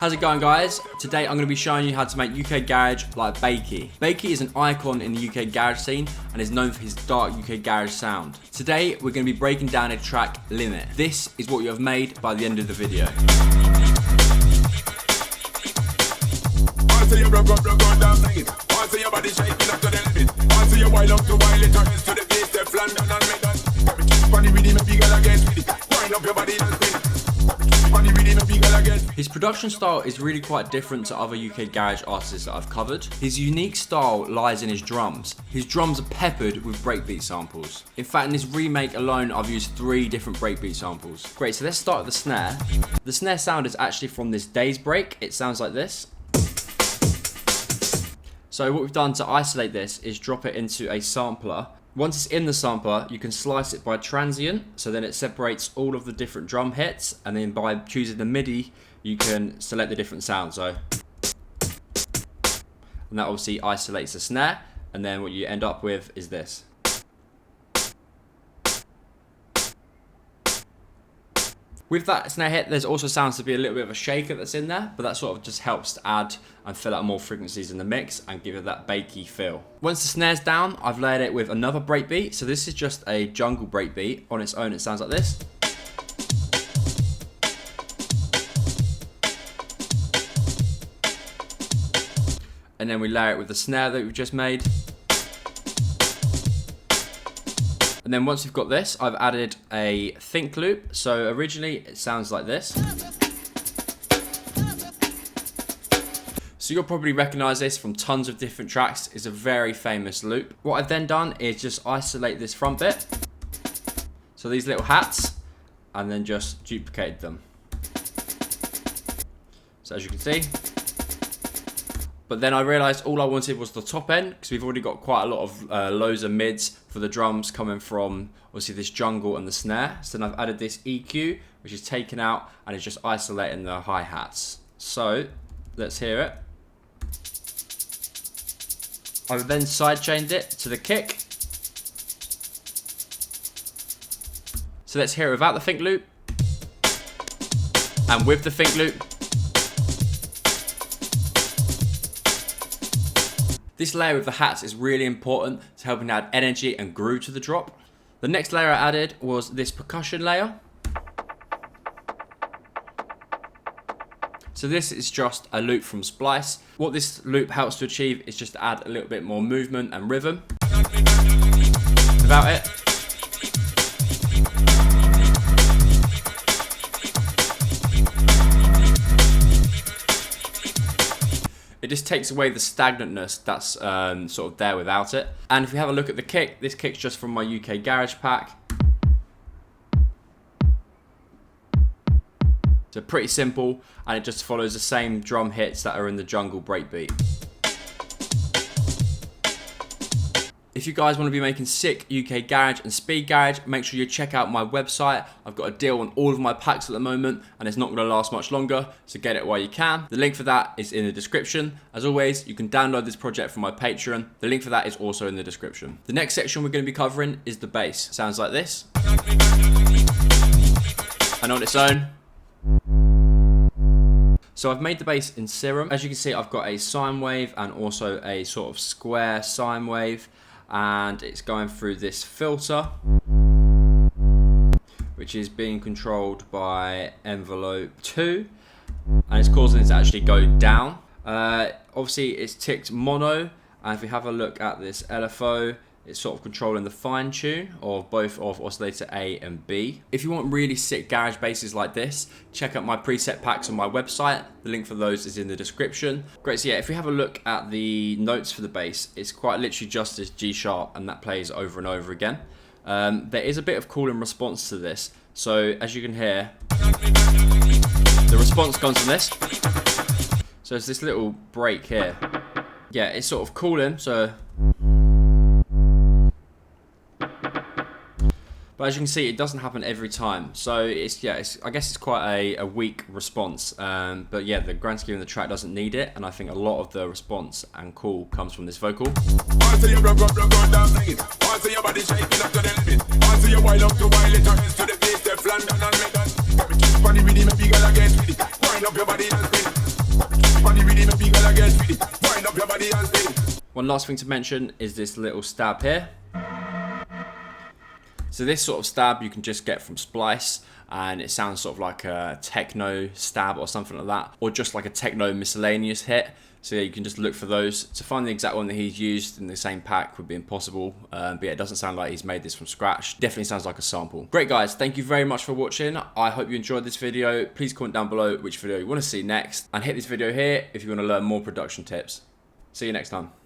How's it going, guys? Today I'm going to be showing you how to make UK garage like Bakey. Bakey is an icon in the UK garage scene and is known for his dark UK garage sound. Today we're going to be breaking down a track, Limit. This is what you have made by the end of the video. His production style is really quite different to other UK garage artists that I've covered. His unique style lies in his drums. His drums are peppered with breakbeat samples. In fact, in this remake alone, I've used 3 different breakbeat samples. Great, so let's start with the snare. The snare sound is actually from this Days break. It sounds like this. So what we've done to isolate this is drop it into a sampler. Once it's in the sampler, you can slice it by transient, so then it separates all of the different drum hits, and then by choosing the MIDI, you can select the different sounds. And that obviously isolates the snare, and then what you end up with is this. With that snare hit, there's also sounds to be a little bit of a shaker that's in there, but that sort of just helps to add and fill out more frequencies in the mix and give it that Bakey feel. Once the snare's down, I've layered it with another breakbeat. So this is just a jungle breakbeat. On its own, it sounds like this. And then we layer it with the snare that we've just made. And then once we've got this, I've added a think loop. So originally it sounds like this. So you'll probably recognize this from tons of different tracks. It's a very famous loop. What I've then done is just isolate this front bit. So these little hats, and then just duplicated them. So as you can see. But then I realized all I wanted was the top end, because we've already got quite a lot of lows and mids for the drums coming from obviously this jungle and the snare. So then I've added this EQ, which is taken out and it's just isolating the hi-hats. So let's hear it. I've then sidechained it to the kick. So let's hear it without the think loop and with the think loop. This layer with the hats is really important to helping add energy and groove to the drop. The next layer I added was this percussion layer. So this is just a loop from Splice. What this loop helps to achieve is just to add a little bit more movement and rhythm. Without it, it just takes away the stagnantness that's sort of there without it. And if we have a look at the kick, this kick's just from my UK Garage pack. So pretty simple, and it just follows the same drum hits that are in the jungle breakbeat. If you guys want to be making sick UK garage and speed garage, make sure you check out my website. I've got a deal on all of my packs at the moment, and it's not going to last much longer, so get it while you can. The link for that is in the description. As always, you can download this project from my Patreon. The link for that is also in the description. The next section we're going to be covering is the bass. Sounds like this. And on its own. So I've made the bass in Serum. As you can see, I've got a sine wave and also a sort of square sine wave. And it's going through this filter, which is being controlled by envelope 2, and it's causing it to actually go down. Obviously it's ticked mono, and if we have a look at this LFO, it's sort of controlling the fine tune of both of oscillator A and B. If you want really sick garage basses like this, check out my preset packs on my website. The link for those is in the description. Great, so yeah, if we have a look at the notes for the bass, it's quite literally just this G sharp, and that plays over and over again. There is a bit of call and response to this. So as you can hear, the response comes from this. So it's this little break here. Yeah, it's sort of cooling, so. But as you can see, it doesn't happen every time. So I guess it's quite a weak response. But yeah, the grand scheme of the track doesn't need it, and I think a lot of the response and call comes from this vocal. One last thing to mention is this little stab here. So this sort of stab you can just get from Splice, and it sounds sort of like a techno stab or something like that, or just like a techno miscellaneous hit. So yeah, you can just look for those. To find the exact one that he's used in the same pack would be impossible, but yeah, it doesn't sound like he's made this from scratch. Definitely sounds like a sample. Great guys, thank you very much for watching. I hope you enjoyed this video. Please comment down below which video you want to see next, and hit this video here if you want to learn more production tips. See you next time.